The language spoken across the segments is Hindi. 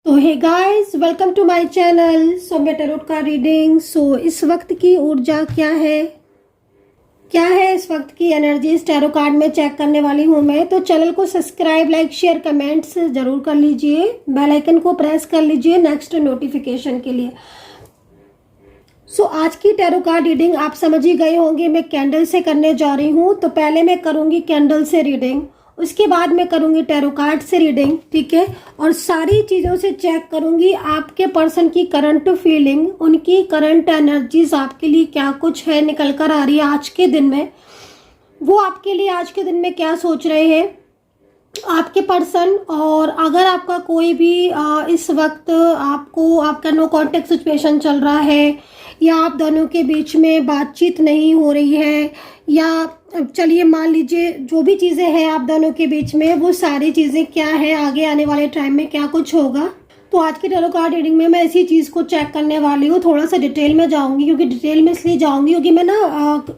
तो hey guys, welcome to my channel. So मैं टैरोट का रीडिंग। इस वक्त की ऊर्जा क्या है इस वक्त की एनर्जीज टैरो कार्ड में चेक करने वाली हूँ मैं। तो चैनल को सब्सक्राइब, लाइक, शेयर, कमेंट्स जरूर कर लीजिए। बेल आइकन को प्रेस कर लीजिए नेक्स्ट नोटिफिकेशन के लिए। आज की टैरो कार्ड रीडिंग आप समझ ही गए होंगे मैं कैंडल से करने जा रही हूँ। तो पहले मैं करूँगी कैंडल से रीडिंग, उसके बाद मैं करूँगी टैरो कार्ड से रीडिंग, ठीक है। और सारी चीज़ों से चेक करूँगी आपके पर्सन की करंट फीलिंग, उनकी करंट एनर्जीज आपके लिए क्या कुछ है निकल कर आ रही है आज के दिन में। वो आपके लिए आज के दिन में क्या सोच रहे हैं आपके पर्सन। और अगर आपका कोई भी इस वक्त आपका नो कांटेक्ट सिचुएशन चल रहा है, या आप दोनों के बीच में बातचीत नहीं हो रही है, या चलिए मान लीजिए जो भी चीज़ें हैं आप दोनों के बीच में, वो सारी चीज़ें क्या है, आगे आने वाले टाइम में क्या कुछ होगा। तो आज की टैरो कार्ड रीडिंग में मैं इसी चीज़ को चेक करने वाली हूँ। थोड़ा सा डिटेल में जाऊंगी, क्योंकि डिटेल में इसलिए जाऊंगी क्योंकि मैं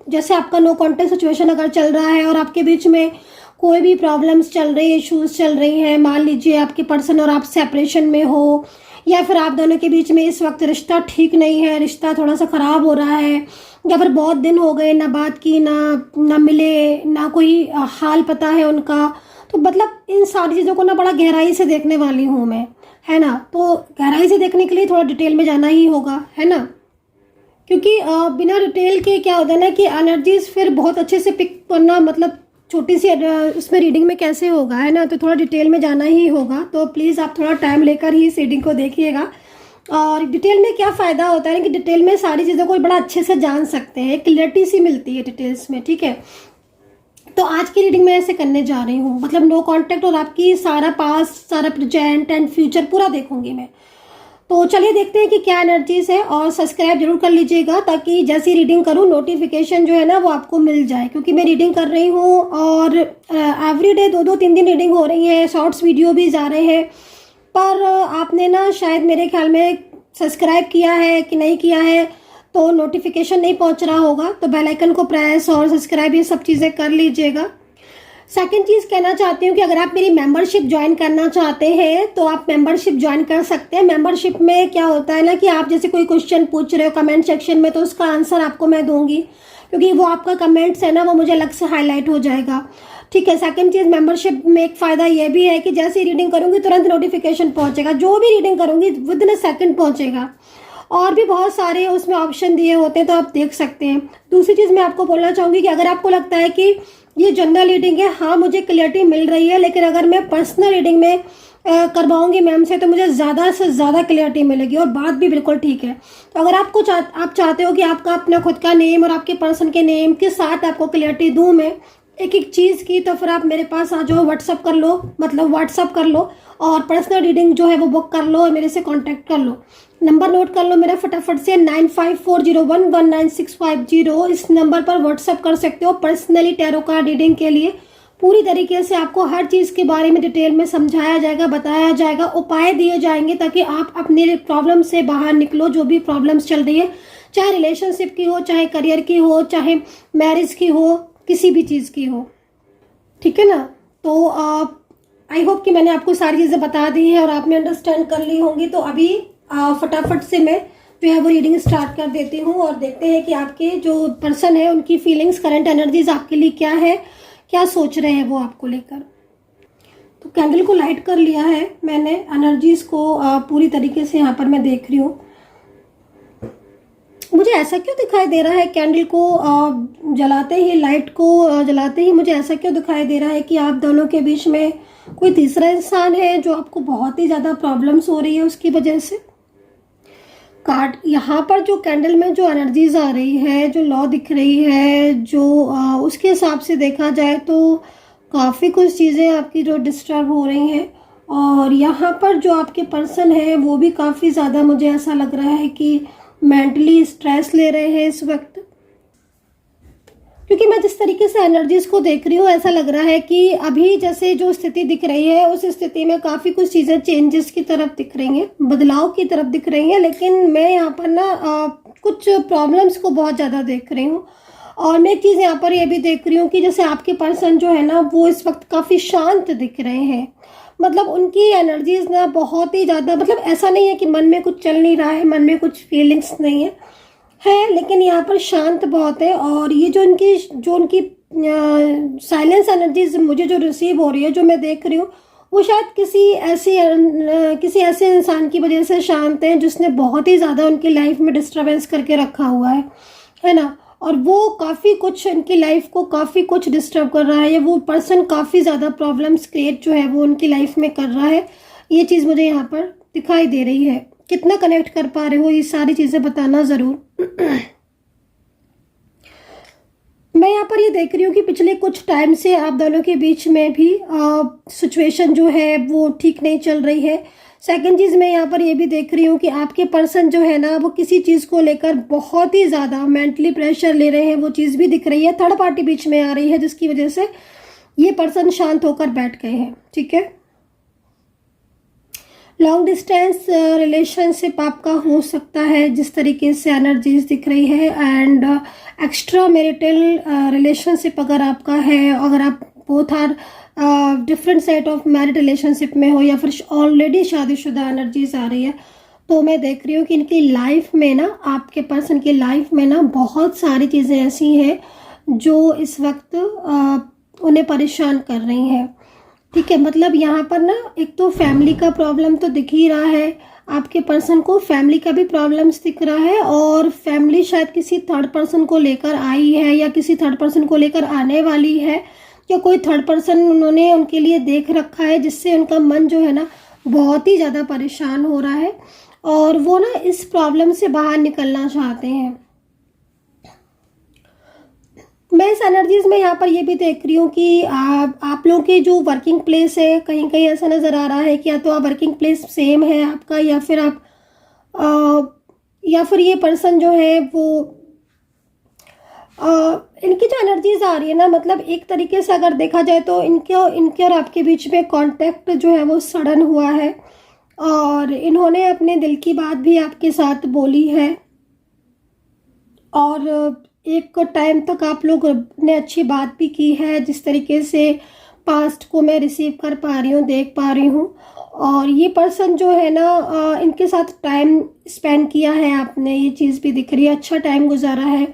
जैसे आपका नो कांटेक्ट सिचुएशन अगर चल रहा है और आपके बीच में कोई भी प्रॉब्लम्स चल रही है, इश्यूज चल रही हैं, मान लीजिए आपके पर्सन और आप सेपरेशन में हो, या फिर आप दोनों के बीच में इस वक्त रिश्ता ठीक नहीं है, रिश्ता थोड़ा सा खराब हो रहा है, या फिर बहुत दिन हो गए ना बात की, ना मिले, ना कोई हाल पता है उनका। तो मतलब इन सारी चीज़ों को बड़ा गहराई से देखने वाली हूँ मैं, है ना। तो गहराई से देखने के लिए थोड़ा डिटेल में जाना ही होगा, है ना, क्योंकि बिना डिटेल के क्या होता है ना कि एनर्जीज फिर बहुत अच्छे से पिक करना मतलब छोटी सी उसमें रीडिंग में कैसे होगा, है ना। तो थोड़ा डिटेल में जाना ही होगा। तो प्लीज़ आप थोड़ा टाइम लेकर ही इस रीडिंग को देखिएगा। और डिटेल में क्या फ़ायदा होता है कि डिटेल में सारी चीज़ों को बड़ा अच्छे से जान सकते हैं, क्लियरिटी सी मिलती है डिटेल्स में, ठीक है। तो आज की रीडिंग मैं ऐसे करने जा रही हूँ, मतलब नो कांटेक्ट और आपकी सारा पास्ट, सारा प्रेजेंट एंड फ्यूचर पूरा देखूंगी मैं। तो चलिए देखते हैं कि क्या एनर्जीज है। और सब्सक्राइब जरूर कर लीजिएगा ताकि जैसी रीडिंग करूँ नोटिफिकेशन जो है ना वो आपको मिल जाए, क्योंकि मैं रीडिंग कर रही हूँ और एवरीडे 2-2-3 दिन रीडिंग हो रही है, शॉर्ट्स वीडियो भी जा रहे हैं। पर आपने ना शायद मेरे ख्याल में सब्सक्राइब किया है कि नहीं किया है, तो नोटिफिकेशन नहीं पहुँच रहा होगा। तो बेल आइकन को प्रेस और सब्सक्राइब ये सब चीज़ें कर लीजिएगा। सेकेंड चीज़ कहना चाहती हूँ कि अगर आप मेरी मेंबरशिप ज्वाइन करना चाहते हैं तो आप मेंबरशिप ज्वाइन कर सकते हैं। मेंबरशिप में क्या होता है ना कि आप जैसे कोई क्वेश्चन पूछ रहे हो कमेंट सेक्शन में, तो उसका आंसर आपको मैं दूंगी, क्योंकि वो आपका कमेंट्स है ना वो मुझे अलग से हाईलाइट हो जाएगा, ठीक है। सेकंड चीज़, मेंबरशिप में एक फ़ायदा ये भी है कि जैसे रीडिंग करूँगी तुरंत नोटिफिकेशन पहुँचेगा, जो भी रीडिंग करूँगी विद इन अ सेकेंड पहुँचेगा। और भी बहुत सारे उसमें ऑप्शन दिए होते हैं, तो आप देख सकते हैं। दूसरी चीज़ मैं आपको बोलना चाहूँगी कि अगर आपको लगता है कि ये जनरल रीडिंग है, हाँ मुझे क्लियरिटी मिल रही है, लेकिन अगर मैं पर्सनल रीडिंग में करवाऊंगी मैम से तो मुझे ज़्यादा से ज़्यादा क्लियरिटी मिलेगी, और बात भी बिल्कुल ठीक है। तो अगर आप चाहते हो कि आपका अपना खुद का नेम और आपके पर्सन के नेम के साथ आपको क्लियरिटी दूँ मैं एक एक चीज़ की, तो फिर आप मेरे पास आ जाओ, व्हाट्सअप कर लो, मतलब व्हाट्सअप कर लो और पर्सनल रीडिंग जो है वो बुक कर लो और मेरे से कांटेक्ट कर लो। नंबर नोट कर लो मेरा फटाफट से, 9540119650। इस नंबर पर व्हाट्सअप कर सकते हो पर्सनली टैरो कार्ड रीडिंग के लिए। पूरी तरीके से आपको हर चीज़ के बारे में डिटेल में समझाया जाएगा, बताया जाएगा, उपाय दिए जाएंगे ताकि आप अपने प्रॉब्लम से बाहर निकलो। जो भी प्रॉब्लम्स चल रही है, चाहे रिलेशनशिप की हो, चाहे करियर की हो, चाहे मैरिज की हो, किसी भी चीज़ की हो, ठीक है ना। तो आई होप कि मैंने आपको सारी चीज़ें बता दी हैं और आपने अंडरस्टैंड कर ली होंगी। तो अभी फटाफट से मैं जो है वो रीडिंग स्टार्ट कर देती हूँ और देखते हैं कि आपके जो पर्सन है उनकी फीलिंग्स, करंट एनर्जीज आपके लिए क्या है, क्या सोच रहे हैं वो आपको लेकर। तो कैंडल को लाइट कर लिया है मैंने, एनर्जीज को पूरी तरीके से यहाँ पर मैं देख रही हूँ। मुझे ऐसा क्यों दिखाई दे रहा है, कैंडल को जलाते ही, लाइट को जलाते ही मुझे ऐसा क्यों दिखाई दे रहा है कि आप दोनों के बीच में कोई तीसरा इंसान है जो आपको बहुत ही ज़्यादा प्रॉब्लम्स हो रही है उसकी वजह से। कार्ड यहाँ पर जो कैंडल में जो एनर्जीज आ रही है, जो लॉ दिख रही है, जो उसके हिसाब से देखा जाए तो काफ़ी कुछ चीज़ें आपकी जो डिस्टर्ब हो रही हैं। और यहाँ पर जो आपके पर्सन है वो भी काफ़ी ज़्यादा मुझे ऐसा लग रहा है कि मेंटली स्ट्रेस ले रहे हैं इस वक्त, क्योंकि मैं जिस तरीके से एनर्जीज को देख रही हूँ ऐसा लग रहा है कि अभी जैसे जो स्थिति दिख रही है उस स्थिति में काफ़ी कुछ चीज़ें चेंजेस की तरफ दिख रही हैं, बदलाव की तरफ दिख रही हैं। लेकिन मैं यहाँ पर ना कुछ प्रॉब्लम्स को बहुत ज़्यादा देख रही हूँ। और मैं एक चीज़ यहाँ पर ये भी देख रही हूँ कि जैसे आपके पर्सन जो है ना वो इस वक्त काफ़ी शांत दिख रहे हैं, मतलब उनकी एनर्जीज ना बहुत ही ज़्यादा, मतलब ऐसा नहीं है कि मन में कुछ चल नहीं रहा है, मन में कुछ फीलिंग्स नहीं है, लेकिन यहाँ पर शांत बहुत है। और ये जो उनकी साइलेंस एनर्जीज मुझे जो रिसीव हो रही है, जो मैं देख रही हूँ, वो शायद किसी ऐसे इंसान की वजह से शांत है जिसने बहुत ही ज़्यादा उनकी लाइफ में डिस्टरबेंस करके रखा हुआ है ना। और वो काफ़ी कुछ इनकी लाइफ को काफ़ी कुछ डिस्टर्ब कर रहा है, या वो पर्सन काफ़ी ज़्यादा प्रॉब्लम्स क्रिएट जो है वो उनकी लाइफ में कर रहा है। ये चीज़ मुझे यहाँ पर दिखाई दे रही है। कितना कनेक्ट कर पा रहे हो ये सारी चीज़ें बताना ज़रूर। मैं यहाँ पर ये देख रही हूँ कि पिछले कुछ टाइम से आप दोनों के बीच में भी सिचुएशन जो है वो ठीक नहीं चल रही है। सेकंड चीज़ मैं यहाँ पर ये भी देख रही हूँ कि आपके पर्सन जो है ना वो किसी चीज़ को लेकर बहुत ही ज़्यादा मेंटली प्रेशर ले रहे हैं, वो चीज़ भी दिख रही है। थर्ड पार्टी बीच में आ रही है जिसकी वजह से ये पर्सन शांत होकर बैठ गए हैं, ठीक है। लॉन्ग डिस्टेंस रिलेशनशिप आपका हो सकता है जिस तरीके से एनर्जीज दिख रही है। एंड एक्स्ट्रा मैरिटल रिलेशनशिप अगर आपका है, अगर आप both are different set of married relationship में हो, या फिर ऑलरेडी शादीशुदा एनर्जीज आ रही है, तो मैं देख रही हूँ कि इनकी लाइफ में ना, आपके पर्सन की लाइफ में ना बहुत सारी चीज़ें ऐसी हैं जो इस वक्त उन्हें परेशान कर रही हैं, ठीक है। मतलब यहाँ पर ना एक तो फैमिली का प्रॉब्लम तो दिख ही रहा है, आपके पर्सन को फैमिली का भी प्रॉब्लम्स दिख रहा है, और फैमिली शायद किसी थर्ड पर्सन को लेकर आई है या किसी थर्ड पर्सन को लेकर आने वाली है, या कोई थर्ड पर्सन उन्होंने उनके लिए देख रखा है जिससे उनका मन जो है ना बहुत ही ज़्यादा परेशान हो रहा है, और वो ना इस प्रॉब्लम से बाहर निकलना चाहते हैं। मैं इस एनर्जीज में यहाँ पर ये भी देख रही हूँ कि आप लोगों के जो वर्किंग प्लेस है, कहीं कहीं ऐसा नज़र आ रहा है कि या तो आप वर्किंग प्लेस सेम है आपका, या फिर या फिर ये पर्सन जो है वो इनकी जो एनर्जीज आ रही है ना, मतलब एक तरीके से अगर देखा जाए तो इनके और आपके बीच में कांटेक्ट जो है वो सडन हुआ है, और इन्होंने अपने दिल की बात भी आपके साथ बोली है, और एक टाइम तक आप लोग ने अच्छी बात भी की है। जिस तरीके से पास्ट को मैं रिसीव कर पा रही हूँ, देख पा रही हूँ, और ये पर्सन जो है ना इनके साथ टाइम स्पेंड किया है आपने, ये चीज़ भी दिख रही है, अच्छा टाइम गुजारा है।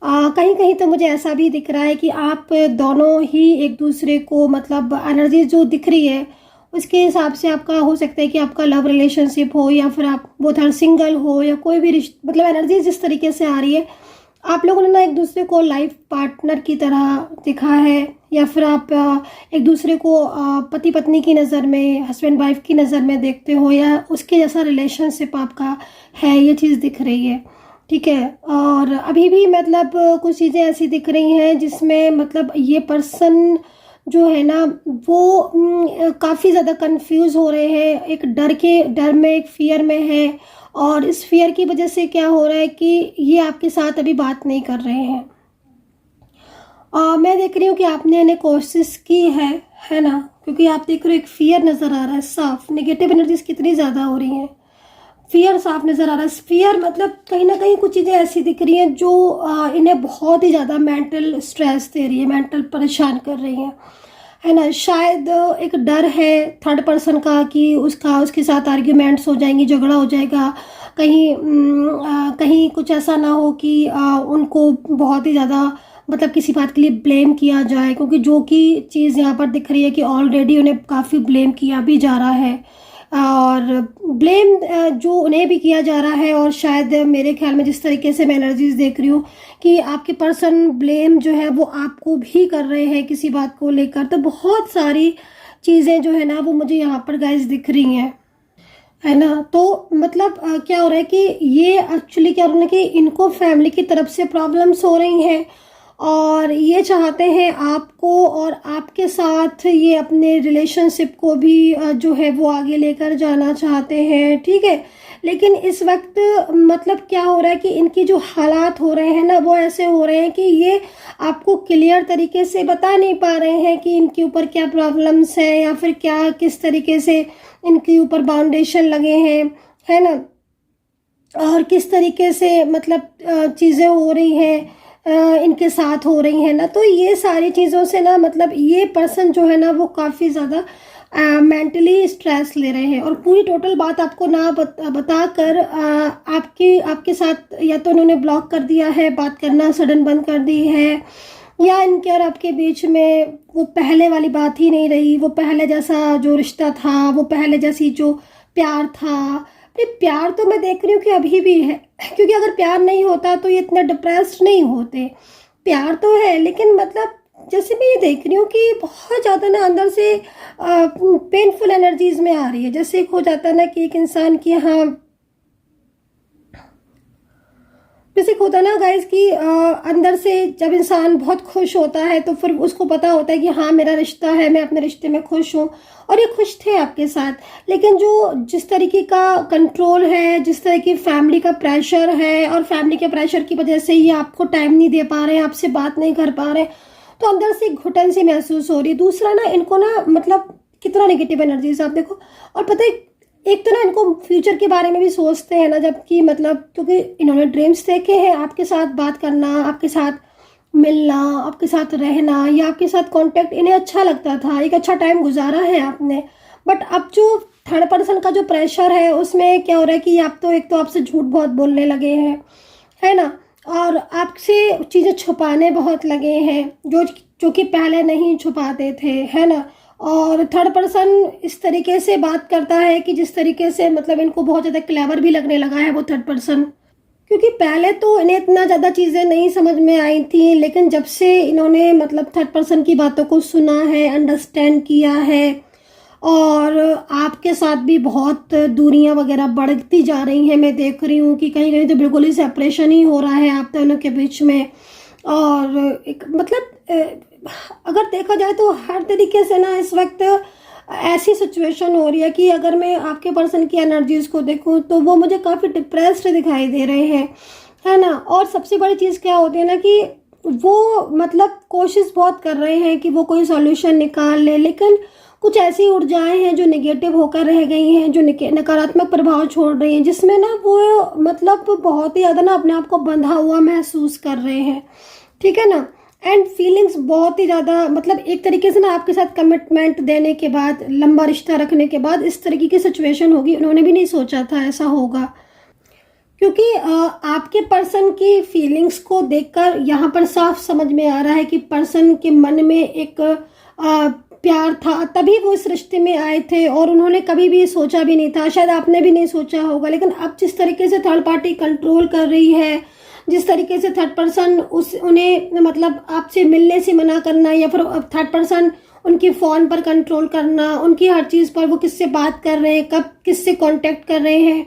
कहीं कहीं तो मुझे ऐसा भी दिख रहा है कि आप दोनों ही एक दूसरे को, मतलब एनर्जी जो दिख रही है उसके हिसाब से आपका हो सकता है कि आपका लव रिलेशनशिप हो, या फिर आप बोथ आर सिंगल हो, या कोई भी मतलब एनर्जी जिस तरीके से आ रही है, आप लोगों ने ना एक दूसरे को लाइफ पार्टनर की तरह दिखा है, या फिर आप एक दूसरे को पति पत्नी की नज़र में, हस्बैंड वाइफ की नज़र में देखते हो, या उसके जैसा रिलेशनशिप आपका है, ये चीज़ दिख रही है, ठीक है। और अभी भी मतलब कुछ चीज़ें ऐसी दिख रही हैं जिसमें मतलब ये पर्सन जो है ना वो काफ़ी ज़्यादा कंफ्यूज हो रहे हैं, एक डर में, एक फियर में है, और इस फियर की वजह से क्या हो रहा है कि ये आपके साथ अभी बात नहीं कर रहे हैं। मैं देख रही हूँ कि आपने इन्हें कोशिश की है ना, क्योंकि आप देख रहे हो एक फियर नज़र आ रहा है साफ, नेगेटिव एनर्जीज कितनी ज़्यादा हो रही हैं, फियर साफ नज़र आ रहा है। फियर मतलब कहीं ना कहीं कुछ चीज़ें ऐसी दिख रही हैं जो इन्हें बहुत ही ज़्यादा मेंटल स्ट्रेस दे रही है, मेंटल परेशान कर रही है ना। शायद एक डर है थर्ड पर्सन का कि उसके साथ आर्ग्यूमेंट्स हो जाएंगी, झगड़ा हो जाएगा, कहीं कुछ ऐसा ना हो कि उनको बहुत ही ज़्यादा मतलब किसी बात के लिए ब्लेम किया जाए, क्योंकि जो कि चीज़ यहाँ पर दिख रही है कि ऑलरेडी उन्हें काफ़ी ब्लेम किया भी जा रहा है, और ब्लेम जो उन्हें भी किया जा रहा है। और शायद मेरे ख्याल में जिस तरीके से मैं एनर्जीज देख रही हूँ कि आपके पर्सन ब्लेम जो है वो आपको भी कर रहे हैं किसी बात को लेकर, तो बहुत सारी चीज़ें जो है ना वो मुझे यहाँ पर गाइस दिख रही हैं, है ना। तो मतलब क्या हो रहा है कि ये एक्चुअली क्या हो रहा है कि इनको फैमिली की तरफ से प्रॉब्लम्स हो रही हैं, और ये चाहते हैं आपको और आपके साथ ये अपने रिलेशनशिप को भी जो है वो आगे लेकर जाना चाहते हैं, ठीक है। लेकिन इस वक्त मतलब क्या हो रहा है कि इनकी जो हालात हो रहे हैं ना वो ऐसे हो रहे हैं कि ये आपको क्लियर तरीके से बता नहीं पा रहे हैं कि इनके ऊपर क्या प्रॉब्लम्स है, या फिर क्या किस तरीके से इनके ऊपर बाउंडेशन लगे हैं, है ना, और किस तरीके से मतलब चीज़ें हो रही हैं इनके साथ हो रही हैं ना। तो ये सारी चीज़ों से ना मतलब ये पर्सन जो है ना वो काफ़ी ज़्यादा मेंटली स्ट्रेस ले रहे हैं, और पूरी टोटल बात आपको ना बताकर आपके साथ या तो उन्होंने ब्लॉक कर दिया है, बात करना सडन बंद कर दी है, या इनके और आपके बीच में वो पहले वाली बात ही नहीं रही, वो पहले जैसा जो रिश्ता था, वो पहले जैसी जो प्यार था। प्यार तो मैं देख रही हूँ कि अभी भी है, क्योंकि अगर प्यार नहीं होता तो ये इतना डिप्रेस्ड नहीं होते। प्यार तो है, लेकिन मतलब जैसे मैं ये देख रही हूँ कि बहुत ज़्यादा ना अंदर से पेनफुल एनर्जीज में आ रही है। जैसे एक हो जाता है ना कि एक इंसान की, हाँ, जैसे होता है ना गाइस कि अंदर से जब इंसान बहुत खुश होता है तो फिर उसको पता होता है कि हाँ मेरा रिश्ता है, मैं अपने रिश्ते में खुश हूँ, और ये खुश थे आपके साथ। लेकिन जो जिस तरीके का कंट्रोल है, जिस तरह की फैमिली का प्रेशर है, और फैमिली के प्रेशर की वजह से ये आपको टाइम नहीं दे पा रहे हैं, आपसे बात नहीं कर पा रहे, तो अंदर से घुटन सी महसूस हो रही है। दूसरा ना, इनको ना मतलब कितना नेगेटिव एनर्जीज आप देखो। और पता है, एक तो ना इनको फ्यूचर के बारे में भी सोचते हैं ना, जबकि मतलब क्योंकि इन्होंने ड्रीम्स देखे हैं आपके साथ बात करना, आपके साथ मिलना, आपके साथ रहना, या आपके साथ कांटेक्ट इन्हें अच्छा लगता था, एक अच्छा टाइम गुजारा है आपने। बट अब जो थर्ड पर्सन का जो प्रेशर है उसमें क्या हो रहा है कि आप तो एक तो आपसे झूठ बहुत बोलने लगे हैं, है ना, और आपसे चीज़ें छुपाने बहुत लगे हैं जो कि पहले नहीं छुपाते थे, है ना। और थर्ड पर्सन इस तरीके से बात करता है कि जिस तरीके से मतलब इनको बहुत ज़्यादा क्लेवर भी लगने लगा है वो थर्ड पर्सन, क्योंकि पहले तो इन्हें इतना ज़्यादा चीज़ें नहीं समझ में आई थी, लेकिन जब से इन्होंने मतलब थर्ड पर्सन की बातों को सुना है, अंडरस्टैंड किया है, और आपके साथ भी बहुत दूरियां वगैरह बढ़ती जा रही हैं। मैं देख रही हूँ कि कहीं कहीं तो बिल्कुल ही सेपरेशन ही हो रहा है आप दोनों के बीच में। और एक मतलब अगर देखा जाए तो हर तरीके से ना इस वक्त ऐसी सिचुएशन हो रही है कि अगर मैं आपके पर्सन की एनर्जीज को देखूं तो वो मुझे काफ़ी डिप्रेस्ड दिखाई दे रहे हैं, है ना। और सबसे बड़ी चीज़ क्या होती है ना कि वो मतलब कोशिश बहुत कर रहे हैं कि वो कोई सॉल्यूशन निकाल ले, लेकिन कुछ ऐसी ऊर्जाएं हैं जो नेगेटिव होकर रह गई हैं, जो नकारात्मक प्रभाव छोड़ रही हैं, जिसमें ना वो मतलब बहुत ही ज़्यादा ना अपने आप को बंधा हुआ महसूस कर रहे हैं, ठीक है ना। एंड फीलिंग्स बहुत ही ज़्यादा मतलब एक तरीके से ना आपके साथ कमिटमेंट देने के बाद, लंबा रिश्ता रखने के बाद इस तरीके की सिचुएशन होगी, उन्होंने भी नहीं सोचा था ऐसा होगा। क्योंकि आपके पर्सन की फीलिंग्स को देखकर यहाँ पर साफ समझ में आ रहा है कि पर्सन के मन में एक प्यार था, तभी वो इस रिश्ते में आए थे, और उन्होंने कभी भी सोचा भी नहीं था, शायद आपने भी नहीं सोचा होगा। लेकिन अब जिस तरीके से थर्ड पार्टी कंट्रोल कर रही है, जिस तरीके से थर्ड पर्सन उन्हें मतलब आपसे मिलने से मना करना, या फिर थर्ड पर्सन उनकी फ़ोन पर कंट्रोल करना, उनकी हर चीज़ पर वो किससे बात कर रहे हैं, कब किससे कांटेक्ट कर रहे हैं,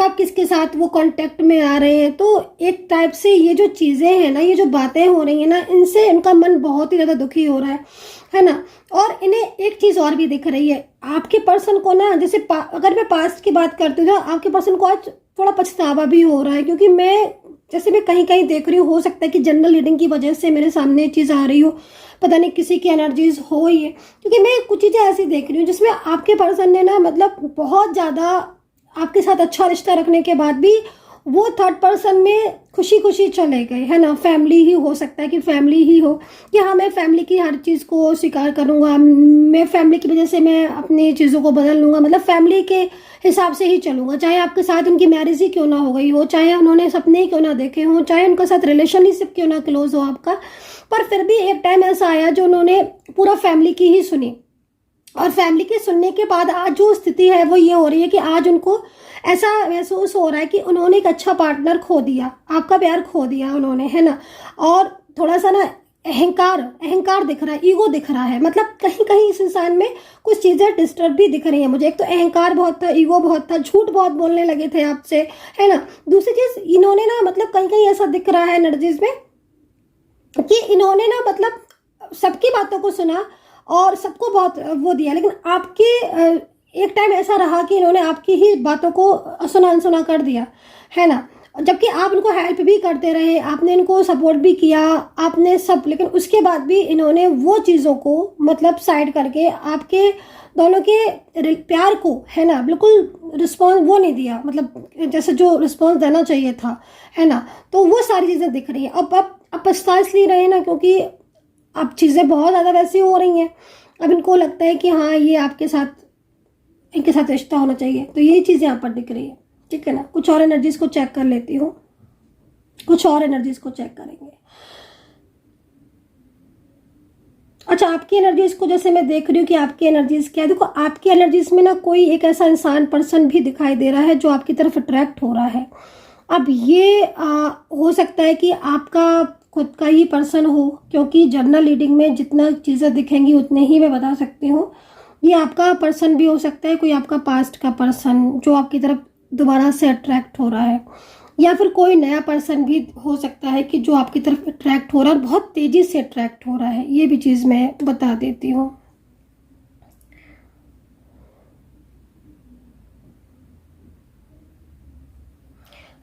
कब किसके साथ वो कांटेक्ट में आ रहे हैं, तो एक टाइप से ये जो चीज़ें हैं ना, ये जो बातें हो रही हैं ना, इनसे इनका मन बहुत ही ज़्यादा दुखी हो रहा है ना। और इन्हें एक चीज़ और भी दिख रही है, आपके पर्सन को ना, जैसे अगर मैं पास्ट की बात करती हूँ ना, आपके पर्सन को आज थोड़ा पछतावा भी हो रहा है, क्योंकि मैं कहीं कहीं देख रही हूँ, हो सकता है कि जनरल रीडिंग की वजह से मेरे सामने ये चीज़ आ रही हो, पता नहीं किसी की एनर्जीज हो ही है, क्योंकि मैं कुछ चीज़ें ऐसी देख रही हूँ जिसमें आपके पर्सन ने ना मतलब बहुत ज़्यादा आपके साथ अच्छा रिश्ता रखने के बाद भी वो थर्ड पर्सन में खुशी खुशी चले गए, है ना। फैमिली ही हो सकता है कि फैमिली ही हो कि हाँ मैं फैमिली की हर चीज़ को स्वीकार करूँगा, मैं फैमिली की वजह से मैं अपनी चीज़ों को बदल लूँगा, मतलब फैमिली के हिसाब से ही चलूँगा, चाहे आपके साथ उनकी मैरिज ही क्यों ना हो गई हो, चाहे उन्होंने सपने ही क्यों ना देखे हों, चाहे उनके साथ रिलेशनशिप क्यों ना क्लोज हो आपका, पर फिर भी एक टाइम ऐसा आया जो उन्होंने पूरा फैमिली की ही सुनी। और फैमिली के सुनने के बाद आज जो स्थिति है वो ये हो रही है कि आज उनको ऐसा महसूस हो रहा है कि उन्होंने एक अच्छा पार्टनर खो दिया, आपका प्यार खो दिया उन्होंने, है ना। और थोड़ा सा ना अहंकार दिख रहा है, ईगो दिख रहा है, मतलब कहीं कहीं इस इंसान में कुछ चीज़ें डिस्टर्ब भी दिख रही हैं मुझे। एक तो अहंकार बहुत था, ईगो बहुत था, झूठ बहुत बोलने लगे थे आपसे, है ना। दूसरी चीज़, इन्होंने ना मतलब कहीं कहीं ऐसा दिख रहा है एनर्जीज में कि इन्होंने ना मतलब सबकी बातों को सुना और सबको बहुत वो दिया, लेकिन आपके एक टाइम ऐसा रहा कि इन्होंने आपकी ही बातों को सुना अनसुना कर दिया, है ना। जबकि आप इनको हेल्प भी करते रहे, आपने इनको सपोर्ट भी किया, आपने सब, लेकिन उसके बाद भी इन्होंने वो चीज़ों को मतलब साइड करके आपके दोनों के प्यार को, है ना, बिल्कुल रिस्पॉन्स वो नहीं दिया, मतलब जैसे जो रिस्पॉन्स देना चाहिए था, है ना। तो वो सारी चीज़ें दिख रही हैं। अब पछता इसलिए रहे ना क्योंकि अब चीज़ें बहुत ज़्यादा वैसी हो रही हैं। अब इनको लगता है कि हाँ ये आपके साथ, इनके साथ रिश्ता होना चाहिए, तो ये चीज़ यहाँ पर दिख रही है, ठीक है ना। कुछ और एनर्जीज को चेक कर लेती हूँ, कुछ और एनर्जीज को चेक करेंगे। अच्छा, आपकी एनर्जीज को जैसे मैं देख रही हूँ कि आपकी एनर्जीज क्या है, देखो आपकी एनर्जीज में ना कोई एक ऐसा इंसान पर्सन भी दिखाई दे रहा है जो आपकी तरफ अट्रैक्ट हो रहा है। अब ये हो सकता है कि आपका खुद का ही पर्सन हो, क्योंकि जर्नल रीडिंग में जितना चीज़ें दिखेंगी उतने ही मैं बता सकती हूँ। ये आपका पर्सन भी हो सकता है, कोई आपका पास्ट का पर्सन जो आपकी तरफ दोबारा से अट्रैक्ट हो रहा है, या फिर कोई नया पर्सन भी हो सकता है कि जो आपकी तरफ अट्रैक्ट हो रहा है और बहुत तेजी से अट्रैक्ट हो रहा है। ये भी चीज़ मैं बता देती हूँ।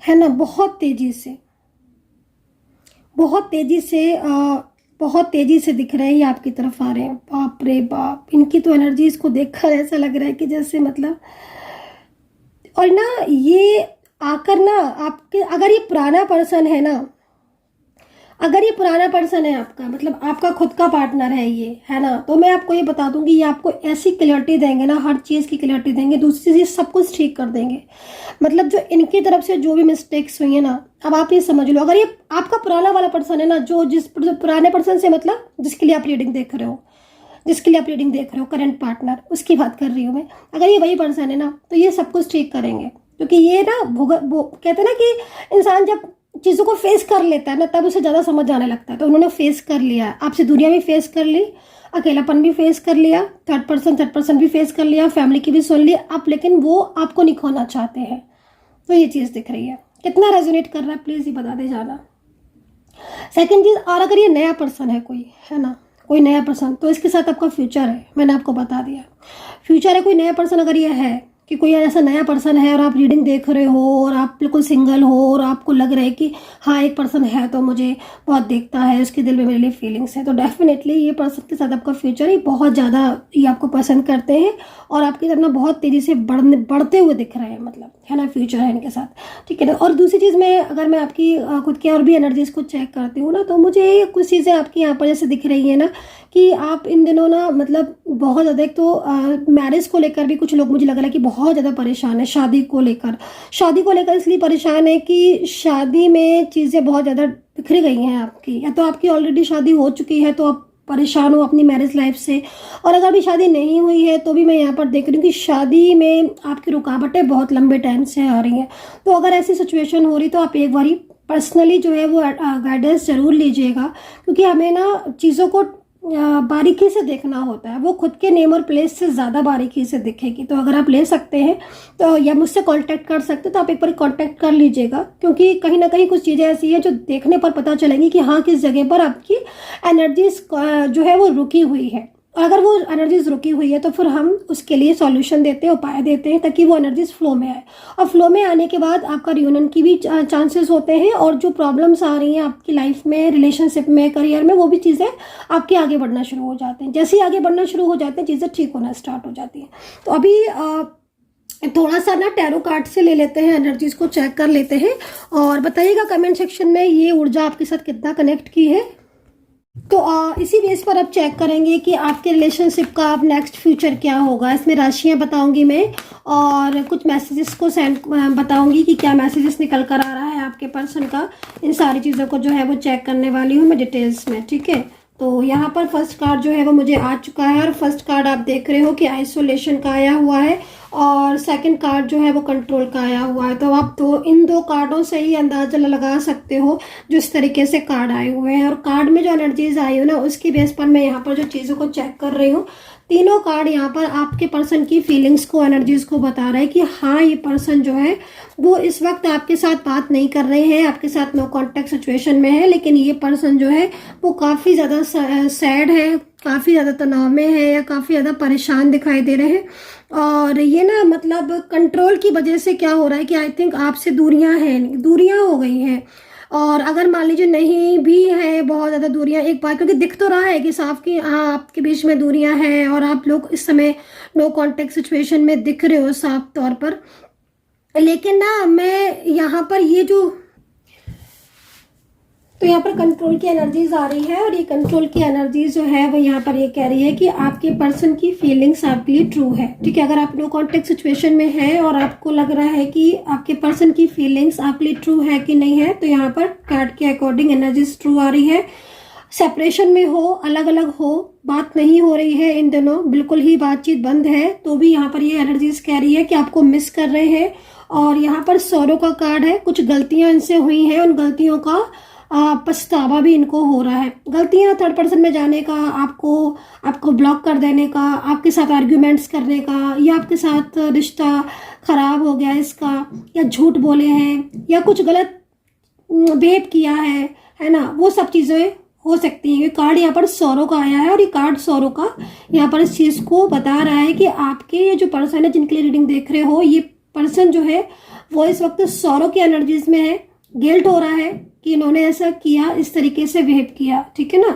है ना, बहुत तेजी से, बहुत तेजी से बहुत तेजी से दिख रहे हैं, ये आपकी तरफ आ रहे हैं। बाप रे बाप, इनकी तो एनर्जीज को देखकर ऐसा लग रहा है कि जैसे मतलब, और ना ये आकर ना आपके, अगर ये पुराना पर्सन है ना, अगर ये पुराना पर्सन है आपका, मतलब आपका खुद का पार्टनर है ये, है ना, तो मैं आपको ये बता दूंगी, ये आपको ऐसी क्लियरिटी देंगे ना, हर चीज़ की क्लियरिटी देंगे, दूसरी चीज़ सब कुछ ठीक कर देंगे। मतलब जो इनकी तरफ से जो भी मिस्टेक्स हुई है ना, अब आप ये समझ लो, अगर ये आपका पुराना वाला पर्सन है ना, जो पुराने पर्सन से मतलब जिसके लिए आप रीडिंग देख रहे हो, करंट पार्टनर, उसकी बात कर रही हूँ मैं। अगर ये वही पर्सन है ना, तो ये सब कुछ ठीक करेंगे, क्योंकि ये ना कहते हैं ना कि इंसान जब चीज़ों को फेस कर लेता है ना, तब उसे ज़्यादा समझ आने लगता है। तो उन्होंने फेस कर लिया, आपसे दूरियां भी फेस कर ली, अकेलापन भी फेस कर लिया, थर्ड पर्सन भी फेस कर लिया, फैमिली की भी सुन ली आप, लेकिन वो आपको नहीं खोना चाहते हैं। तो ये चीज़ दिख रही है। कितना रेजोनेट कर रहा है प्लीज़ ये बता दे जाना। सेकंड चीज़, और अगर ये नया पर्सन है कोई, है ना, कोई नया पर्सन, तो इसके साथ आपका फ्यूचर है, मैंने आपको बता दिया फ्यूचर है। कोई नया पर्सन अगर ये है कि कोई ऐसा नया पर्सन है और आप रीडिंग देख रहे हो और आप बिल्कुल सिंगल हो और आपको लग रहा है कि हाँ एक पर्सन है तो मुझे बहुत देखता है, उसके दिल में मेरे लिए फीलिंग्स है, तो डेफिनेटली ये पर्सन के साथ आपका फ्यूचर ही बहुत ज़्यादा, ये आपको पसंद करते हैं और आपकी तरफ ना बहुत तेज़ी से बढ़ते हुए दिख रहे हैं, मतलब है ना, फ्यूचर है इनके साथ, ठीक है ना। और दूसरी चीज़ में अगर मैं आपकी खुद की और भी एनर्जीज को चेक करती हूँ ना, तो मुझे कुछ चीज़ें आपकी यहाँ पर जैसे दिख रही है ना कि आप इन दिनों ना मतलब बहुत ज़्यादा, एक तो मैरिज को लेकर भी कुछ लोग मुझे लग रहा है कि बहुत ज़्यादा परेशान है, शादी को लेकर इसलिए परेशान है कि शादी में चीज़ें बहुत ज़्यादा बिखरी गई हैं आपकी, या तो आपकी ऑलरेडी शादी हो चुकी है तो आप परेशान हो अपनी मैरिज लाइफ से, और अगर भी शादी नहीं हुई है तो भी मैं यहाँ पर देख रही हूँ कि शादी में आपकी रुकावटें बहुत लंबे टाइम से आ रही हैं। तो अगर ऐसी सिचुएशन हो रही तो आप एक बारी पर्सनली जो है वो गाइडेंस ज़रूर लीजिएगा, क्योंकि हमें ना चीज़ों को बारीकी से देखना होता है, वो खुद के नेम और प्लेस से ज़्यादा बारीकी से दिखेगी। तो अगर आप ले सकते हैं तो या मुझसे कांटेक्ट कर सकते हैं तो आप एक बार कांटेक्ट कर लीजिएगा, क्योंकि कहीं ना कहीं कुछ चीज़ें ऐसी हैं जो देखने पर पता चलेंगी कि हाँ किस जगह पर आपकी एनर्जीज जो है वो रुकी हुई है। और अगर वो एनर्जीज रुकी हुई है तो फिर हम उसके लिए सॉल्यूशन देते हैं, उपाय देते हैं, ताकि वो एनर्जीज फ्लो में आए, और फ्लो में आने के बाद आपका रियूनियन की भी चांसेस होते हैं, और जो प्रॉब्लम्स आ रही हैं आपकी लाइफ में, रिलेशनशिप में, करियर में, वो भी चीज़ें आपके आगे बढ़ना शुरू हो जाते हैं। जैसे ही आगे बढ़ना शुरू हो जाते हैं चीज़ें ठीक होना स्टार्ट हो जाती हैं। तो अभी थोड़ा सा ना टैरो कार्ड से ले लेते हैं, एनर्जीज को चेक कर लेते हैं, और बताइएगा कमेंट सेक्शन में ये ऊर्जा आपके साथ कितना कनेक्ट की है। तो इसी बेस पर अब चेक करेंगे कि आपके रिलेशनशिप का अब नेक्स्ट फ्यूचर क्या होगा। इसमें राशियां बताऊंगी मैं, और कुछ मैसेजेस को सेंड बताऊंगी कि क्या मैसेजेस निकल कर आ रहा है आपके पर्सन का। इन सारी चीज़ों को जो है वो चेक करने वाली हूँ मैं डिटेल्स में, ठीक है। तो यहाँ पर फर्स्ट कार्ड जो है वो मुझे आ चुका है, और फर्स्ट कार्ड आप देख रहे हो कि आइसोलेशन का आया हुआ है, और सेकंड कार्ड जो है वो कंट्रोल का आया हुआ है। तो आप इन दो कार्डों से ही अंदाजा लगा सकते हो जिस तरीके से कार्ड आए हुए हैं, और कार्ड में जो एनर्जीज आई हो ना उसकी बेस पर मैं यहाँ पर जो चीज़ों को चेक कर रही हूँ, तीनों कार्ड यहाँ पर आपके पर्सन की फीलिंग्स को, एनर्जीज को बता रहा है कि हाँ ये पर्सन जो है वो इस वक्त आपके साथ बात नहीं कर रहे हैं, आपके साथ नो कांटेक्ट सिचुएशन में है, लेकिन ये पर्सन जो है वो काफ़ी ज़्यादा सैड है, काफ़ी ज़्यादा तनाव में है, या काफ़ी ज़्यादा परेशान दिखाई दे रहे हैं। और ये ना मतलब कंट्रोल की वजह से क्या हो रहा है कि आई थिंक आपसे दूरियां हो गई हैं, और अगर मान लीजिए नहीं भी है बहुत ज़्यादा दूरियां, एक बार क्योंकि दिख तो रहा है कि साफ कि हाँ आपके बीच में दूरियां हैं और आप लोग इस समय नो कांटेक्ट सिचुएशन में दिख रहे हो साफ तौर पर, लेकिन ना मैं यहाँ पर ये जो तो यहाँ पर कंट्रोल की एनर्जीज आ रही है और ये कंट्रोल की एनर्जीज जो है वो यहाँ पर ये कह रही है कि आपके पर्सन की फीलिंग्स आपके लिए ट्रू है। ठीक है, अगर आप नो कॉन्टेक्ट सिचुएशन में है और आपको लग रहा है कि आपके पर्सन की फीलिंग्स आपके लिए ट्रू है कि नहीं है, तो यहाँ पर कार्ड के अकॉर्डिंग एनर्जीज ट्रू आ रही है। सेपरेशन में हो, अलग अलग हो, बात नहीं हो रही है इन दिनों, बिल्कुल ही बातचीत बंद है, तो भी यहाँ पर ये एनर्जीज कह रही है कि आपको मिस कर रहे हैं। और यहाँ पर सौरों का कार्ड है, कुछ गलतियां इनसे हुई हैं, उन गलतियों का पछतावा भी इनको हो रहा है। गलतियां थर्ड पर्सन में जाने का, आपको ब्लॉक कर देने का, आपके साथ आर्ग्यूमेंट्स करने का, या आपके साथ रिश्ता खराब हो गया इसका, या झूठ बोले हैं, या कुछ गलत बिहेव किया है ना, वो सब चीज़ें हो सकती है। ये कार्ड यहाँ पर सौरों का आया है और ये कार्ड सौरों का यहाँ पर इस चीज़ को बता रहा है कि आपके ये जो पर्सन है जिनके लिए रीडिंग देख रहे हो, ये पर्सन जो है वो इस वक्त सौरों की एनर्जीज में है। गिल्ट हो रहा है कि इन्होंने ऐसा किया, इस तरीके से बिहेव किया। ठीक है ना,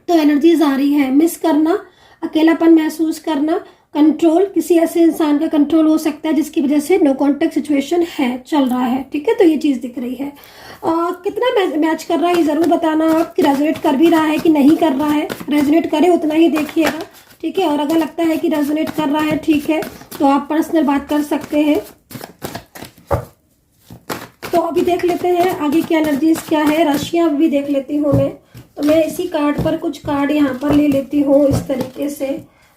तो एनर्जीज आ रही है मिस करना, अकेलापन महसूस करना, कंट्रोल, किसी ऐसे इंसान का कंट्रोल हो सकता है जिसकी वजह से नो कॉन्टेक्ट सिचुएशन है, चल रहा है। ठीक है, तो ये चीज़ दिख रही है। कितना मैच कर रहा है ये ज़रूर बताना आप कि रेजोनेट कर भी रहा है कि नहीं कर रहा है। रेजोनेट करे उतना ही देखिएगा। ठीक है, और अगर लगता है कि रेजोनेट कर रहा है, ठीक है, तो आप पर्सनल बात कर सकते हैं। तो अभी देख लेते हैं आगे की एनर्जीज क्या है। राशियां भी देख लेती हूँ मैं, तो मैं इसी कार्ड पर कुछ कार्ड यहाँ पर ले लेती हूँ इस तरीके से,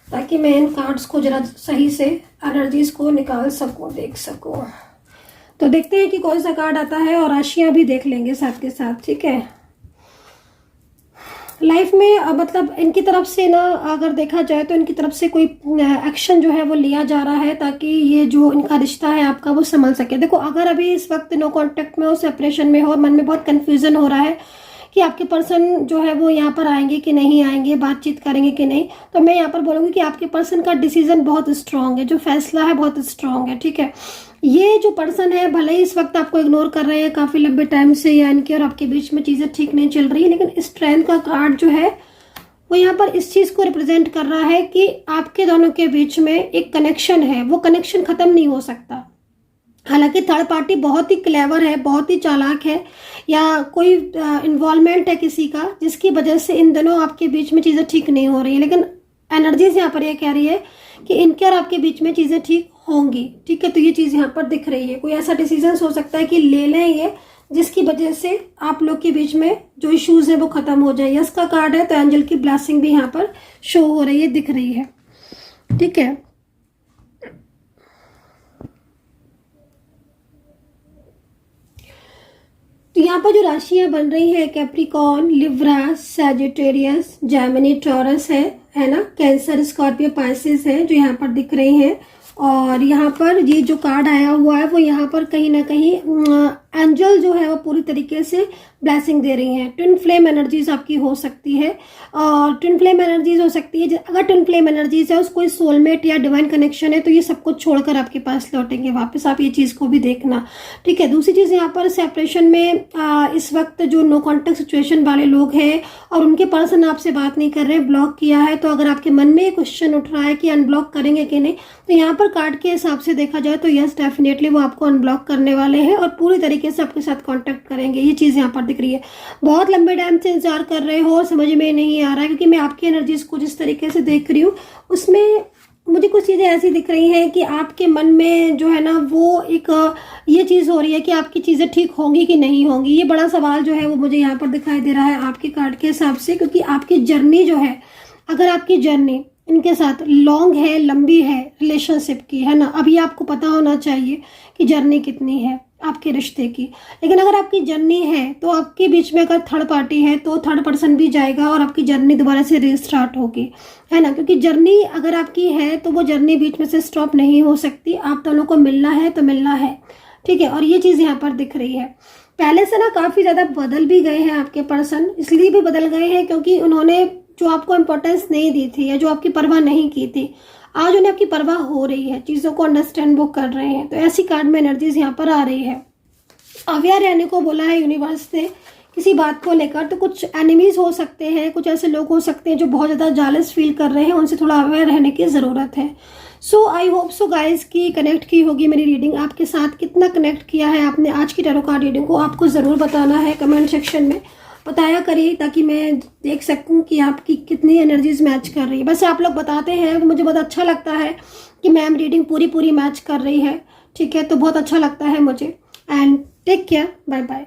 ताकि मैं इन कार्ड्स को जरा सही से एनर्जीज को निकाल सकूँ, देख सकूँ। तो देखते हैं कि कौन सा कार्ड आता है और राशियां भी देख लेंगे साथ के साथ। ठीक है, लाइफ में मतलब इनकी तरफ से ना, अगर देखा जाए तो इनकी तरफ से कोई एक्शन जो है वो लिया जा रहा है ताकि ये जो इनका रिश्ता है आपका वो संभल सके। देखो, अगर अभी इस वक्त नो कॉन्टेक्ट में हो, सेपरेशन में हो, मन में बहुत कंफ्यूजन हो रहा है कि आपके पर्सन जो है वो यहाँ पर आएंगे कि नहीं आएंगे, बातचीत करेंगे कि नहीं, तो मैं यहाँ पर बोलूँगी कि आपके पर्सन का डिसीजन बहुत स्ट्रांग है, जो फैसला है बहुत स्ट्रांग है। ठीक है, ये जो पर्सन है भले ही इस वक्त आपको इग्नोर कर रहे हैं काफ़ी लंबे टाइम से, या इनके और आपके बीच में चीज़ें ठीक नहीं चल रही है, लेकिन स्ट्रेंथ का कार्ड जो है वो यहाँ पर इस चीज़ को रिप्रेजेंट कर रहा है कि आपके दोनों के बीच में एक कनेक्शन है, वो कनेक्शन ख़त्म नहीं हो सकता। हालांकि थर्ड पार्टी बहुत ही क्लेवर है, बहुत ही चालाक है, या कोई इन्वॉल्वमेंट है किसी का जिसकी वजह से इन दोनों आपके बीच में चीज़ें ठीक नहीं हो रही है, लेकिन एनर्जीज यहाँ पर ये कह रही है कि इनके और आपके बीच में चीज़ें ठीक होंगी। ठीक है, तो ये चीज़ यहाँ पर दिख रही है। कोई ऐसा डिसीजन हो सकता है कि ले लें ये, जिसकी वजह से आप लोग के बीच में जो इश्यूज है वो खत्म हो जाए। यस का कार्ड है, तो एंजल की ब्लेसिंग भी यहाँ पर शो हो रही है, दिख रही है। ठीक है, तो यहाँ पर जो राशियां बन रही है, Capricorn, Libra, Sagittarius, Gemini, taurus है ना, कैंसर, स्कॉर्पियो, पाइसेस है जो यहाँ पर दिख रही हैं। और यहाँ पर ये जो कार्ड आया हुआ है वो यहाँ पर कहीं ना कहीं एंजल जो है वो पूरी तरीके से ब्लेसिंग दे रही हैं। ट्विन फ्लेम एनर्जीज आपकी हो सकती है, और ट्विन फ्लेम एनर्जीज हो सकती है, अगर ट्विन फ्लेम एनर्जीज है, उसको सोलमेट या डिवाइन कनेक्शन है, तो ये सब कुछ छोड़कर आपके पास लौटेंगे वापस। आप ये चीज़ को भी देखना। ठीक है, दूसरी चीज़ यहाँ पर सेपरेशन में इस वक्त जो नो कॉन्टेक्ट सिचुएशन वाले लोग हैं और उनके पर्सन आपसे बात नहीं कर रहे, ब्लॉक किया है, तो अगर आपके मन में ये क्वेश्चन उठ रहा है कि अनब्लॉक करेंगे कि नहीं, तो यहाँ पर कार्ड के हिसाब से देखा जाए तो यस, डेफिनेटली वो आपको अनब्लॉक करने वाले हैं और पूरी तरीके से आपके साथ कांटेक्ट करेंगे। ये चीज़ यहाँ पर दिख रही है। बहुत लंबे टाइम से इंतजार कर रहे हो और समझ में नहीं आ रहा है, क्योंकि मैं आपकी एनर्जीज को जिस तरीके से देख रही हूँ उसमें मुझे कुछ चीज़ें ऐसी दिख रही हैं कि आपके मन में जो है ना वो एक ये चीज़ हो रही है कि आपकी चीज़ें ठीक होंगी कि नहीं होंगी। ये बड़ा सवाल जो है वो मुझे यहाँ पर दिखाई दे रहा है आपके कार्ड के हिसाब से, क्योंकि आपकी जर्नी जो है, अगर आपकी जर्नी इनके साथ लॉन्ग है, लंबी है, रिलेशनशिप की है ना, अभी आपको पता होना चाहिए कि जर्नी कितनी है आपके रिश्ते की। लेकिन अगर आपकी जर्नी है तो आपके बीच में अगर थर्ड पार्टी है तो थर्ड पर्सन भी जाएगा और आपकी जर्नी दोबारा से रीस्टार्ट होगी, है ना, क्योंकि जर्नी अगर आपकी है तो वो जर्नी बीच में से स्टॉप नहीं हो सकती। आप दोनों को मिलना है तो मिलना है। ठीक है, और ये चीज़ यहाँ पर दिख रही है। पहले से ना काफ़ी ज़्यादा बदल भी गए हैं आपके पर्सन, इसलिए भी बदल गए हैं क्योंकि उन्होंने जो आपको इम्पोर्टेंस नहीं दी थी या जो आपकी परवाह नहीं की थी, आज उन्हें आपकी परवाह हो रही है, चीज़ों को अंडरस्टैंड वो कर रहे हैं। तो ऐसी कार्ड में एनर्जीज यहाँ पर आ रही है। अवेयर रहने को बोला है यूनिवर्स ने किसी बात को लेकर। तो कुछ एनिमीज हो सकते हैं, कुछ ऐसे लोग हो सकते हैं जो बहुत ज़्यादा जालस फील कर रहे हैं, उनसे थोड़ा अवेयर रहने की ज़रूरत है। सो आई होप सो गाइज कि कनेक्ट की होगी मेरी रीडिंग आपके साथ। कितना कनेक्ट किया है आपने आज की टैरो कार्ड रीडिंग को, आपको ज़रूर बताना है कमेंट सेक्शन में, बताया करिए ताकि मैं देख सकूं कि आपकी कितनी एनर्जीज मैच कर रही है। बस आप लोग बताते हैं तो मुझे बहुत अच्छा लगता है कि मैम रीडिंग पूरी मैच कर रही है, ठीक है, तो बहुत अच्छा लगता है मुझे। And take care, bye bye.